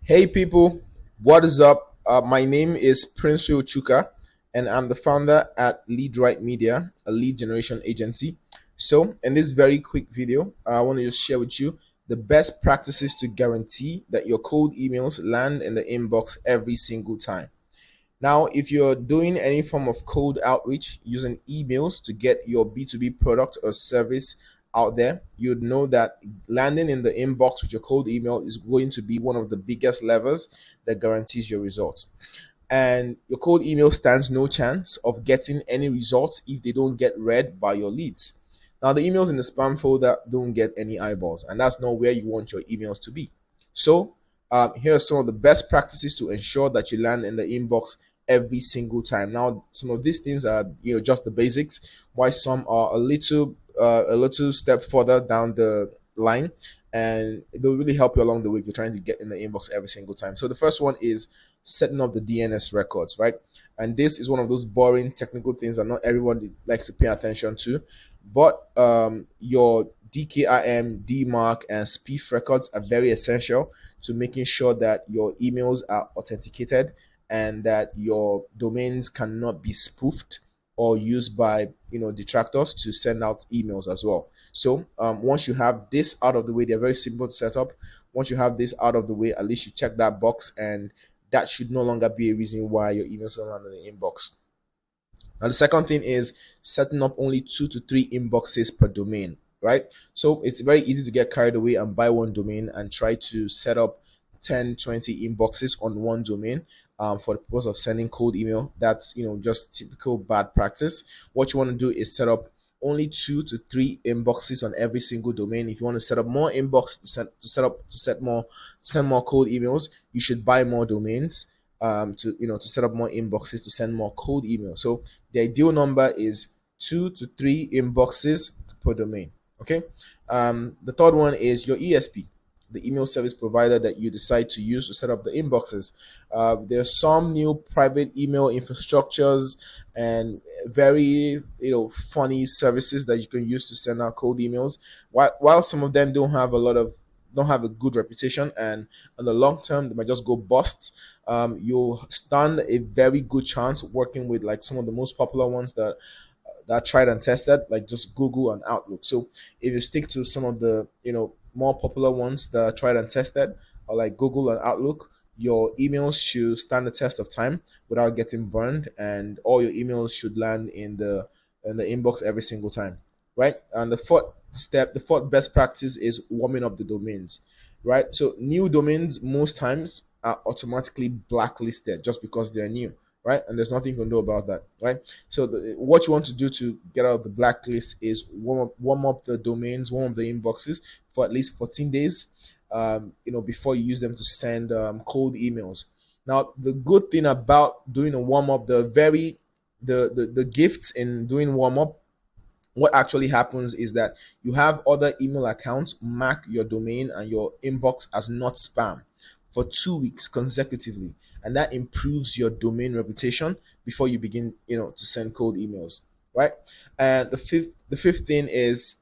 Hey people, what is up? My name is Prince Will Chuka, and I'm the founder at Lead Right Media, a lead generation agency. So, in this very quick video, I want to just share with you the best practices to guarantee that your cold emails land in the inbox every single time. Now, if you're doing any form of cold outreach using emails to get your B2B product or service out there, you'd know that landing in the inbox with your cold email is going to be one of the biggest levers that guarantees your results. And your cold email stands no chance of getting any results if they don't get read by your leads. Now, the emails in the spam folder don't get any eyeballs, and that's not where you want your emails to be. So, here are some of the best practices to ensure that you land in the inbox every single time. Now, some of these things are just the basics. Why some are a little step further down the line, and they'll really help you along the way if you're trying to get in the inbox every single time. So the first one is setting up the DNS records, right? And this is one of those boring technical things that not everyone likes to pay attention to. But your DKIM, DMARC, and SPIF records are very essential to making sure that your emails are authenticated and that your domains cannot be spoofed or used by detractors to send out emails as well. So once you have this out of the way, they're very simple to set up. Once you have this out of the way, at least you check that box, and that should no longer be a reason why your emails are not in the inbox. Now, the second thing is setting up only 2 to 3 inboxes per domain, right? So it's very easy to get carried away and buy one domain and try to set up 10, 20 inboxes on one domain for the purpose of sending cold email. That's, just typical bad practice. What you want to do is set up only 2 to 3 inboxes on every single domain. If you want to set up more inbox to send more cold emails, you should buy more domains to set up more inboxes to send more cold emails. So the ideal number is 2 to 3 inboxes per domain. Okay. The third one is your ESP, the email service provider that you decide to use to set up the inboxes. There's some new private email infrastructures and very funny services that you can use to send out cold emails. While some of them don't have a good reputation, and in the long term they might just go bust. You'll stand a very good chance working with like some of the most popular ones that tried and tested, like just Google and Outlook. So if you stick to some of the more popular ones that are tried and tested, or like Google and Outlook, your emails should stand the test of time without getting burned, and all your emails should land in the inbox every single time, right? And the fourth best practice is warming up the domains, right? So new domains most times are automatically blacklisted just because they're new, right? And there's nothing you can do about that, right? So what you want to do to get out of the blacklist is warm up the domains, warm up the inboxes for at least 14 days, before you use them to send cold emails. Now, the good thing about doing a warm up, the gift in doing warm up, what actually happens is that you have other email accounts mark your domain and your inbox as not spam for 2 weeks consecutively, and that improves your domain reputation before you begin to send cold emails, right? And the fifth thing is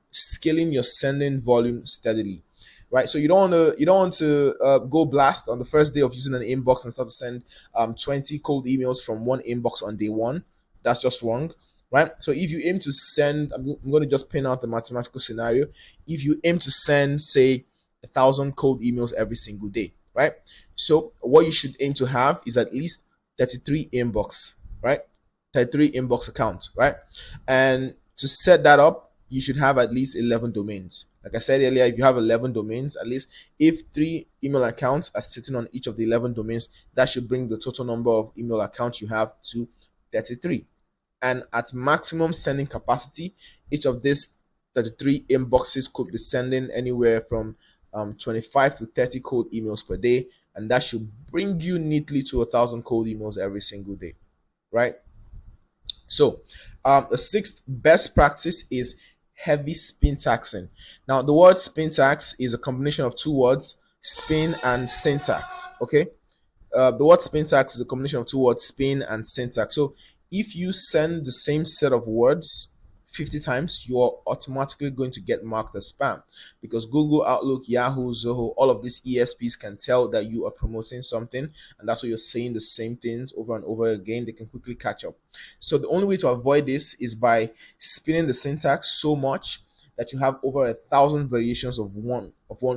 scaling your sending volume steadily, right? So you don't want to go blast on the first day of using an inbox and start to send 20 cold emails from one inbox on day one. That's just wrong, right? So if you aim to send, I'm going to just pin out the mathematical scenario. If you aim to send, say, 1,000 cold emails every single day, right? So what you should aim to have is at least 33 inbox, right? 33 inbox accounts, right? And to set that up, you should have at least 11 domains. Like I said earlier, if you have 11 domains, at least if 3 email accounts are sitting on each of the 11 domains, that should bring the total number of email accounts you have to 33. And at maximum sending capacity, each of these 33 inboxes could be sending anywhere from 25 to 30 cold emails per day, and that should bring you neatly to 1,000 cold emails every single day, right? So the sixth best practice is heavy spin taxing. Now, the word spin tax is a combination of two words, spin and syntax. Okay, the word spin tax is a combination of two words, spin and syntax. So if you send the same set of words 50 times, you're automatically going to get marked as spam, because Google, Outlook, Yahoo, Zoho, all of these ESPs can tell that you are promoting something, and that's why you're saying the same things over and over again. They can quickly catch up. So the only way to avoid this is by spinning the syntax so much that you have over 1,000 variations of one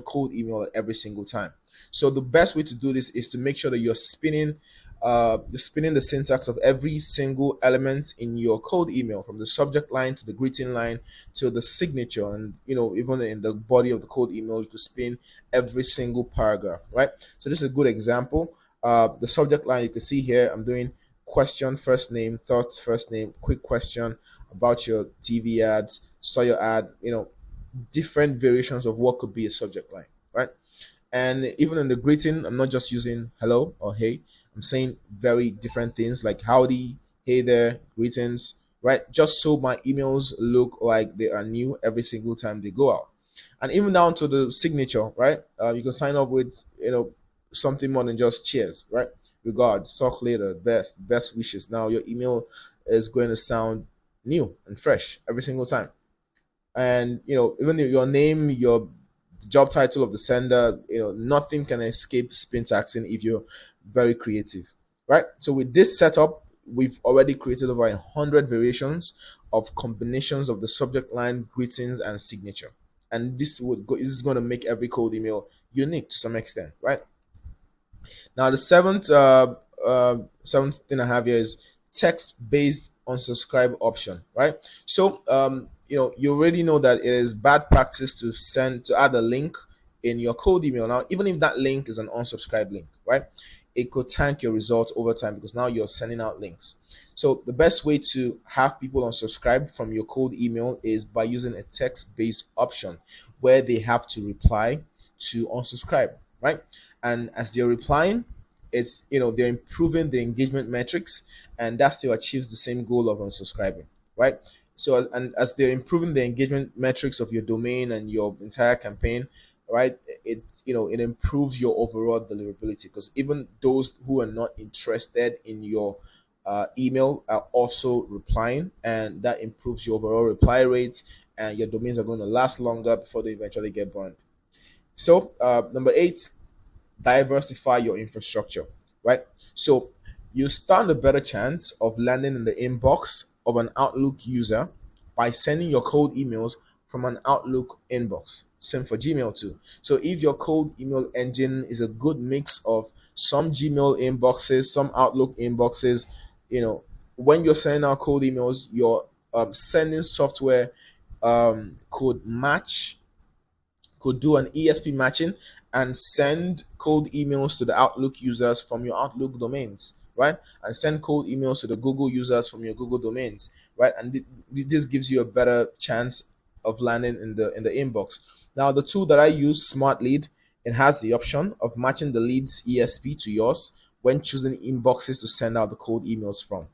cold email every single time. So the best way to do this is to make sure that you're spinning the syntax of every single element in your cold email, from the subject line to the greeting line to the signature, and even in the body of the cold email, you could spin every single paragraph, right? So this is a good example. The subject line, you can see here, I'm doing question, first name, thoughts, first name, quick question about your TV ads, saw your ad, different variations of what could be a subject line, right? And even in the greeting, I'm not just using hello or hey. I'm saying very different things like howdy, hey there, greetings, right? Just so my emails look like they are new every single time they go out. And even down to the signature, right? You can sign up with, something more than just cheers, right? Regards, talk later, best wishes. Now your email is going to sound new and fresh every single time. And even your name, your job title of the sender, nothing can escape spin taxing if you're very creative, right? So with this setup, we've already created over 100 variations of combinations of the subject line, greetings, and signature. And this is going to make every cold email unique to some extent, right? Now, the seventh thing I have here is text-based unsubscribe option, right? So, you already know that it is bad practice to add a link in your cold email. Now, even if that link is an unsubscribe link, right? It could tank your results over time, because now you're sending out links. So the best way to have people unsubscribe from your cold email is by using a text-based option where they have to reply to unsubscribe, right? And as they're replying, it's they're improving the engagement metrics, and that still achieves the same goal of unsubscribing, right? So, and as they're improving the engagement metrics of your domain and your entire campaign, right, it improves your overall deliverability, because even those who are not interested in your email are also replying, and that improves your overall reply rate, and your domains are going to last longer before they eventually get burned. So number 8, diversify your infrastructure, right? So you stand a better chance of landing in the inbox of an Outlook user by sending your cold emails from an Outlook inbox. Same for Gmail too. So if your cold email engine is a good mix of some Gmail inboxes, some Outlook inboxes, when you're sending out cold emails, your sending software could do an ESP matching and send cold emails to the Outlook users from your Outlook domains, right? And send cold emails to the Google users from your Google domains, right? And this gives you a better chance of landing in the inbox. Now, the tool that I use, Smart Lead, it has the option of matching the lead's ESP to yours when choosing inboxes to send out the cold emails from.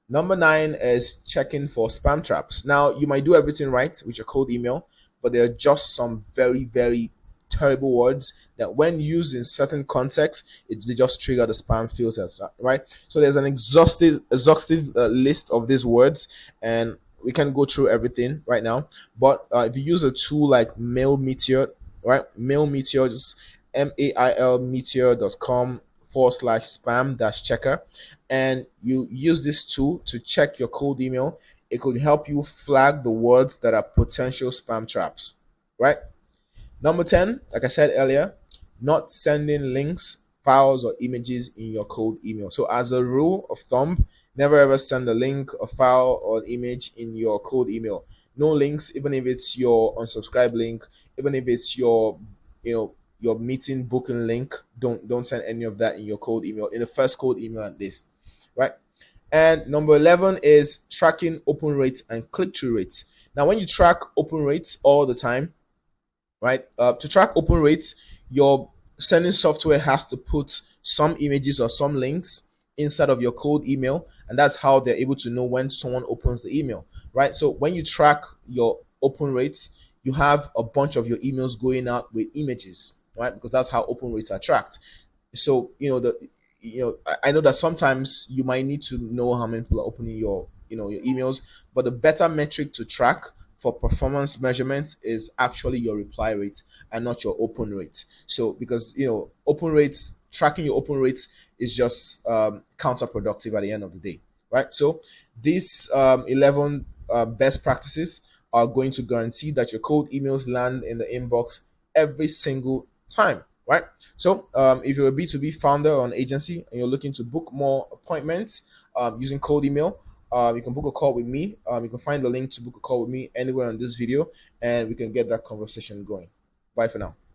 Number 9 is checking for spam traps. Now, you might do everything right with your cold email, but there are just some very, very terrible words that, when used in certain contexts, they just trigger the spam filters, right? So there's an exhaustive list of these words, and we can go through everything right now. But if you use a tool like Mail Meteor, right? Mail Meteor, just mailmeteor.com/spam dash checker, and you use this tool to check your cold email. It could help you flag the words that are potential spam traps, right? Number 10, like I said earlier, not sending links, files, or images in your cold email. So as a rule of thumb, never ever send a link, a file, or an image in your cold email. No links, even if it's your unsubscribe link, even if it's your your meeting booking link. Don't send any of that in your cold email, in the first cold email at least, right? And number 11 is tracking open rates and click-through rates. Now, when you track open rates all the time, right? To track open rates, your sending software has to put some images or some links inside of your cold email, and that's how they're able to know when someone opens the email, right? So when you track your open rates, you have a bunch of your emails going out with images, right? Because that's how open rates are tracked. So I know that sometimes you might need to know how many people are opening your emails. But the better metric to track for performance measurement is actually your reply rate and not your open rate. So because open rates, tracking your open rates is just counterproductive at the end of the day, right? So these 11 best practices are going to guarantee that your cold emails land in the inbox every single time, right? So if you're a B2B founder or an agency and you're looking to book more appointments using cold email, you can book a call with me. You can find the link to book a call with me anywhere on this video, and we can get that conversation going. Bye for now.